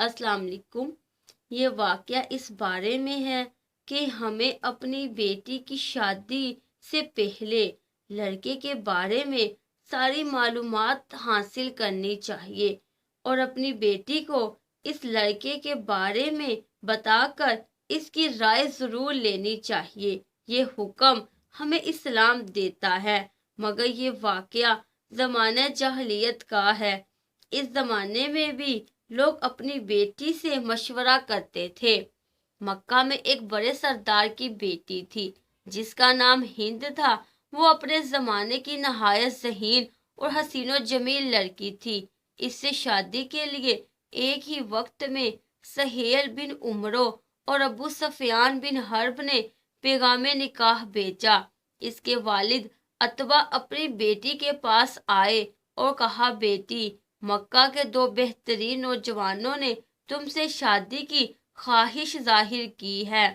السلام علیکم۔ یہ واقعہ اس بارے میں ہے کہ ہمیں اپنی بیٹی کی شادی سے پہلے لڑکے کے بارے میں ساری معلومات حاصل کرنی چاہیے اور اپنی بیٹی کو اس لڑکے کے بارے میں بتا کر اس کی رائے ضرور لینی چاہیے۔ یہ حکم ہمیں اسلام دیتا ہے، مگر یہ واقعہ زمانہ جاہلیت کا ہے۔ اس زمانے میں بھی لوگ اپنی بیٹی سے مشورہ کرتے تھے۔ مکہ میں ایک بڑے سردار کی بیٹی تھی جس کا نام ہند تھا۔ وہ اپنے زمانے کی نہایت ذہین اور حسین و جمیل لڑکی تھی۔ اس سے شادی کے لیے ایک ہی وقت میں سہیل بن عمرو اور ابو سفیان بن حرب نے پیغام نکاح بھیجا۔ اس کے والد عتبہ اپنی بیٹی کے پاس آئے اور کہا، بیٹی، مکہ کے دو بہترین نوجوانوں نے تم سے شادی کی خواہش ظاہر کی ہے۔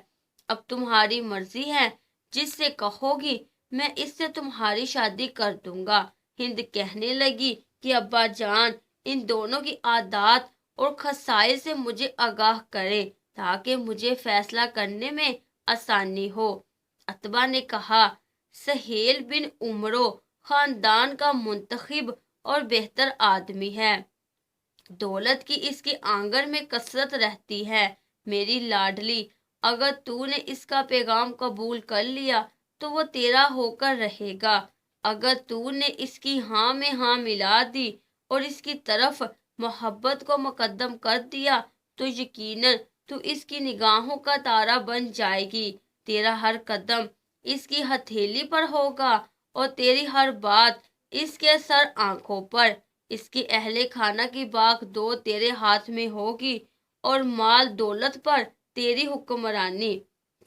اب تمہاری مرضی ہے، جس سے کہو گی میں اس سے تمہاری شادی کر دوں گا۔ ہند کہنے لگی کہ ابا جان، ان دونوں کی عادات اور خصائص سے مجھے آگاہ کریں تاکہ مجھے فیصلہ کرنے میں آسانی ہو۔ عتبہ نے کہا، سہیل بن عمرو خاندان کا منتخب اور بہتر آدمی ہے۔ دولت کی اس کے آنگن میں کثرت رہتی ہے۔ میری لاڈلی، اگر تو نے اس کا پیغام قبول کر لیا تو وہ تیرا ہو کر رہے گا۔ اگر تو نے اس کی ہاں میں ہاں ملا دی اور اس کی طرف محبت کو مقدم کر دیا تو یقیناً تو اس کی نگاہوں کا تارا بن جائے گی۔ تیرا ہر قدم اس کی ہتھیلی پر ہوگا اور تیری ہر بات اس کے سر آنکھوں پر۔ اس کی اہل خانہ کی باغ دو تیرے ہاتھ میں ہوگی اور مال دولت پر تیری حکمرانی۔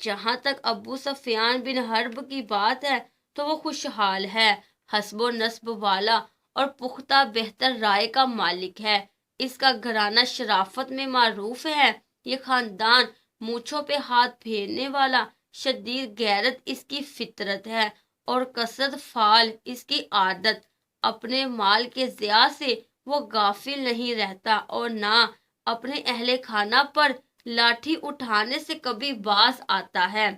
جہاں تک ابو سفیان بن حرب کی بات ہے تو وہ خوشحال ہے، حسب و نسب والا اور پختہ بہتر رائے کا مالک ہے۔ اس کا گھرانہ شرافت میں معروف ہے۔ یہ خاندان مونچھوں پہ ہاتھ پھیرنے والا، شدید غیرت اس کی فطرت ہے اور کثرت فعال اس کی عادت۔ اپنے مال کے ضیاع سے وہ غافل نہیں رہتا اور نہ اپنے اہل خانہ پر لاٹھی اٹھانے سے کبھی باز آتا ہے۔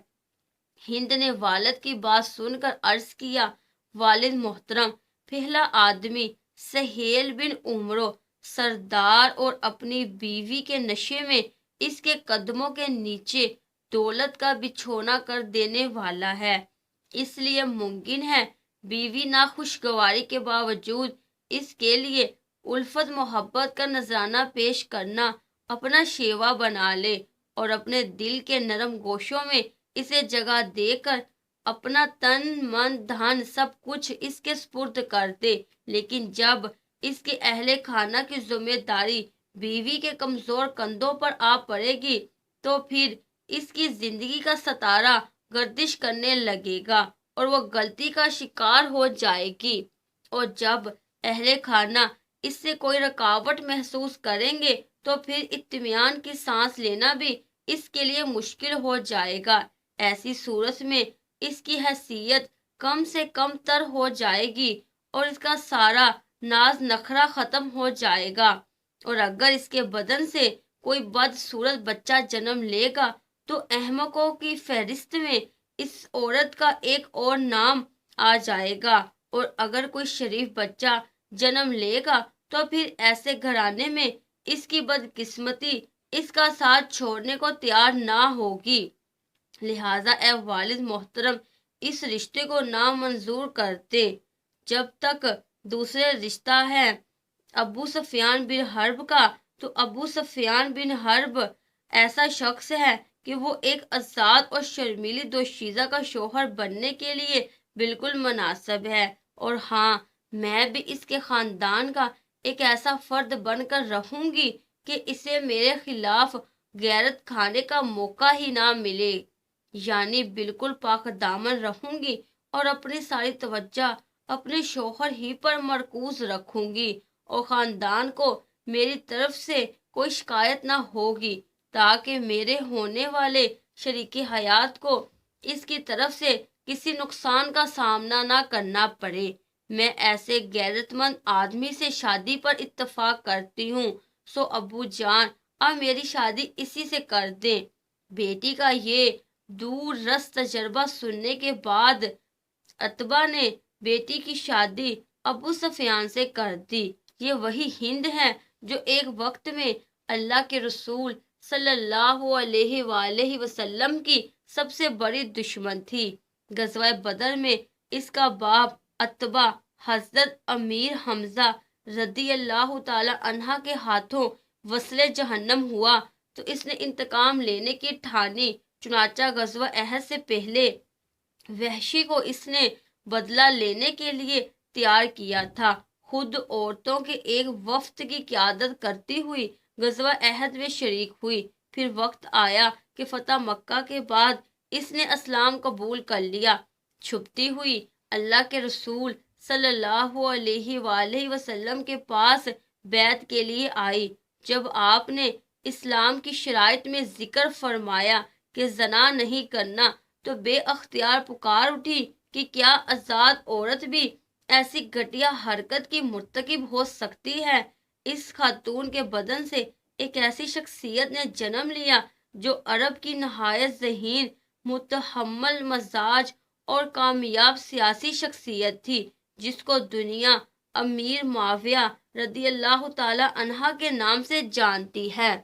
ہند نے والد کی بات سن کر عرض کیا، والد محترم، پہلا آدمی سہیل بن عمرو سردار اور اپنی بیوی کے نشے میں اس کے قدموں کے نیچے دولت کا بچھونا کر دینے والا ہے۔ اس لیے ممکن ہے بیوی ناخوشگواری کے باوجود اس کے لیے الفت محبت کا نذرانہ پیش کرنا اپنا شیوا بنا لے اور اپنے دل کے نرم گوشوں میں اسے جگہ دے کر اپنا تن من دھن سب کچھ اس کے سپرد کر دے۔ لیکن جب اس کے اہل خانہ کی ذمہ داری بیوی کے کمزور کندھوں پر آ پڑے گی تو پھر اس کی زندگی کا ستارہ گردش کرنے لگے گا اور وہ غلطی کا شکار ہو جائے گی، اور جب اہل خانہ اس سے کوئی رکاوٹ محسوس کریں گے تو پھر اطمینان کی سانس لینا بھی اس کے لیے مشکل ہو جائے گا۔ ایسی صورت میں اس کی حیثیت کم سے کم تر ہو جائے گی اور اس کا سارا ناز نخرہ ختم ہو جائے گا، اور اگر اس کے بدن سے کوئی بدصورت بچہ جنم لے گا تو احمقوں کی فہرست میں اس عورت کا ایک اور نام آ جائے گا، اور اگر کوئی شریف بچہ جنم لے گا تو پھر ایسے گھرانے میں اس کی بدقسمتی اس کا ساتھ چھوڑنے کو تیار نہ ہوگی۔ لہذا اے والد محترم، اس رشتے کو نامنظور کر دے۔ جب تک دوسرے رشتہ ہے ابو سفیان بن حرب کا، تو ابو سفیان بن حرب ایسا شخص ہے کہ وہ ایک آزاد اور شرمیلی دوشیزہ کا شوہر بننے کے لیے بالکل مناسب ہے، اور ہاں، میں بھی اس کے خاندان کا ایک ایسا فرد بن کر رہوں گی کہ اسے میرے خلاف غیرت کھانے کا موقع ہی نہ ملے، یعنی بالکل پاک دامن رہوں گی اور اپنی ساری توجہ اپنے شوہر ہی پر مرکوز رکھوں گی، اور خاندان کو میری طرف سے کوئی شکایت نہ ہوگی تاکہ میرے ہونے والے شریک حیات کو اس کی طرف سے کسی نقصان کا سامنا نہ کرنا پڑے۔ میں ایسے غیرت مند آدمی سے شادی پر اتفاق کرتی ہوں، سو ابو جان، آپ میری شادی اسی سے کر دیں۔ بیٹی کا یہ دور رس تجربہ سننے کے بعد عتبہ نے بیٹی کی شادی ابو سفیان سے کر دی۔ یہ وہی ہند ہے جو ایک وقت میں اللہ کے رسول صلی اللہ علیہ وآلہ وسلم کی سب سے بڑی دشمن تھی۔ غزوہ بدر میں اس کا باپ عتبہ حضرت امیر حمزہ رضی اللہ تعالی عنہ کے ہاتھوں وصلِ جہنم ہوا تو اس نے انتقام لینے کی ٹھانی۔ چنانچہ غزوہ احد سے پہلے وحشی کو اس نے بدلہ لینے کے لیے تیار کیا تھا۔ خود عورتوں کے ایک وفد کی قیادت کرتی ہوئی غزوہ احد میں شریک ہوئی۔ پھر وقت آیا کہ فتح مکہ کے بعد اس نے اسلام قبول کر لیا۔ چھپتی ہوئی اللہ کے رسول صلی اللہ علیہ وآلہ وسلم کے پاس بیعت کے لیے آئی۔ جب آپ نے اسلام کی شرائط میں ذکر فرمایا کہ زنا نہیں کرنا تو بے اختیار پکار اٹھی کہ کیا آزاد عورت بھی ایسی گھٹیا حرکت کی مرتکب ہو سکتی ہے؟ اس خاتون کے بدن سے ایک ایسی شخصیت نے جنم لیا جو عرب کی نہایت ذہین، متحمل مزاج اور کامیاب سیاسی شخصیت تھی، جس کو دنیا امیر معاویہ رضی اللہ تعالی عنہ کے نام سے جانتی ہے۔